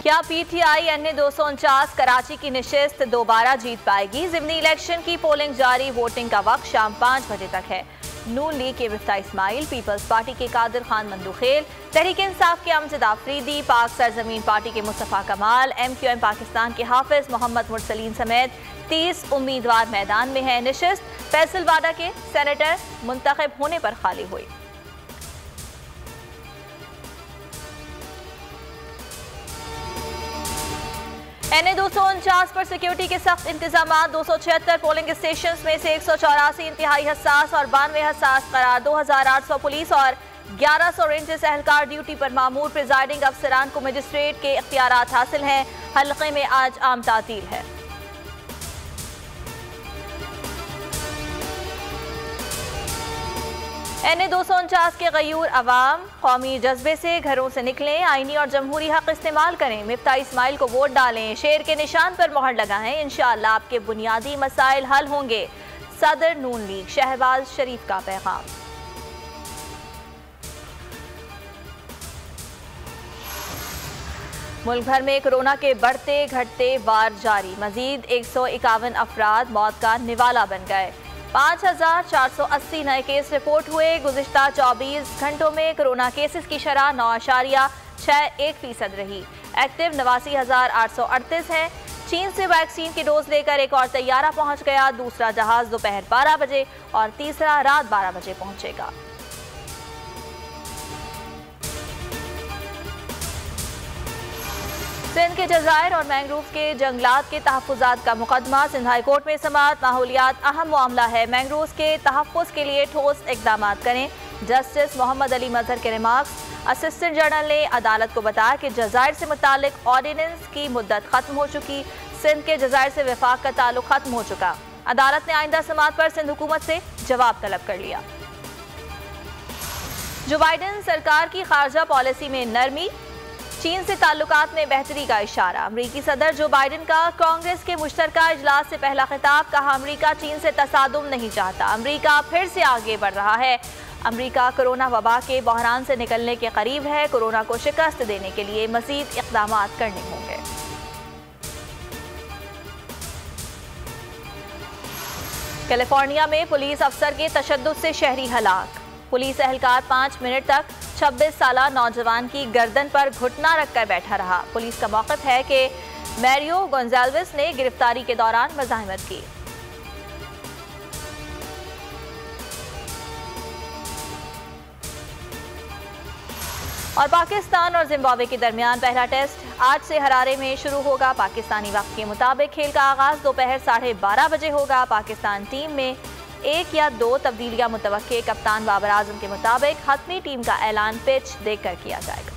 क्या PTI NA 249 Karachi की निशिस्त दोबारा जीत पाएगी? ज़िमनी इलेक्शन की पोलिंग जारी। वोटिंग का वक्त शाम 5 बजे तक है। नून लीग के मिफ्ता इस्माइल, पीपल्स पार्टी के कादिर खान मंदुखेल, तहरीक इंसाफ के अमजद आफरीदी, पाक सरजमीन पार्टी के मुस्तफ़ा कमाल, MQM पाकिस्तान के हाफिज मोहम्मद मुरसलीन समेत 30 उम्मीदवार मैदान में हैं। निशिस्त फैसलवाडा के सेनेटर मुंतखब होने पर खाली हुई। एनए 249 पर सिक्योरिटी के सख्त इंतजाम। 276 पोलिंग स्टेशन में से 184 इंतहाई हसास और 92 हसास करार। 2800 पुलिस और 1100 रेंजर्स एहलकार ड्यूटी पर मामूर। प्रिजाइडिंग अफसरान को मजिस्ट्रेट के इख्तियारात हासिल हैं। हल्के में आज आम तातील है। एनए 249 के गयूर अवाम कौमी जज्बे से घरों से निकलें, आईनी और जमहूरी हक इस्तेमाल करें, मिफ्ता इस्माइल को वोट डालें, शेर के निशान पर मोहर लगाएं, इंशाअल्लाह आपके बुनियादी मसाइल हल होंगे। सदर नून लीग शहबाज शरीफ का पैगाम। मुल्क भर में कोरोना के बढ़ते घटते वार जारी। मजीद 151 अफराद मौत का निवाला बन गए। 5480 नए केस रिपोर्ट हुए। गुज़िश्ता 24 घंटों में कोरोना केसेस की शरह 9.61% रही। एक्टिव 89,838 हैं। चीन से वैक्सीन की डोज लेकर एक और तैयारा पहुंच गया। दूसरा जहाज दोपहर 12 बजे और तीसरा रात 12 बजे पहुंचेगा। सिंध के जजायर और मैंग्रोव के जंगलात के तहफ़्फ़ुज़ात का मुकदमा। सिंध हाई कोर्ट में समाअत। माहौलियात अहम मामला है, मैंग्रोव के तहफ़्फ़ुज़ के लिए ठोस इक़दाम करें। जस्टिस मोहम्मद अली मजहर के रिमार्क्स। असिस्टेंट जनरल ने अदालत को बताया कि जजायर से मुतालिक ऑर्डिनेंस की मुद्दत खत्म हो चुकी। सिंध के जजायर से वफाक का ताल्लुक खत्म हो चुका। अदालत ने आइंदा समाअत पर सिंध हुकूमत से जवाब तलब कर लिया। जो बाइडन सरकार की खारजा पॉलिसी में नरमी। चीन से ताल्लुकात में बेहतरी का इशारा। अमरीकी सदर जो बाइडन का कांग्रेस के मुश्तरका इजलास से पहला खिताब। कहा, अमरीका चीन से तसादुम नहीं चाहता, अमरीका फिर से आगे बढ़ रहा है। अमरीका कोरोना वबा के बहरान से निकलने के करीब है। कोरोना को शिकस्त देने के लिए मजीद इक़दाम करने होंगे। कैलिफोर्निया में पुलिस अफसर के तशद्दुद से शहरी हलाक। पुलिस एहलकार 5 मिनट तक 26 साला नौजवान की गर्दन पर घुटना रखकर बैठा रहा। पुलिस का मौक़िफ़ है कि मैरियो गोंजाल्विस ने गिरफ्तारी के दौरान मज़ाहमत की। और पाकिस्तान और जिम्बाब्वे के दरमियान पहला टेस्ट आज से हरारे में शुरू होगा। पाकिस्तानी वक्त के मुताबिक खेल का आगाज़ दोपहर 12:30 बजे होगा। पाकिस्तान टीम में 1 या 2 तब्दीलियां मुतवक्के। कप्तान बाबर आजम के मुताबिक हतमी टीम का ऐलान पिच देखकर किया जाएगा।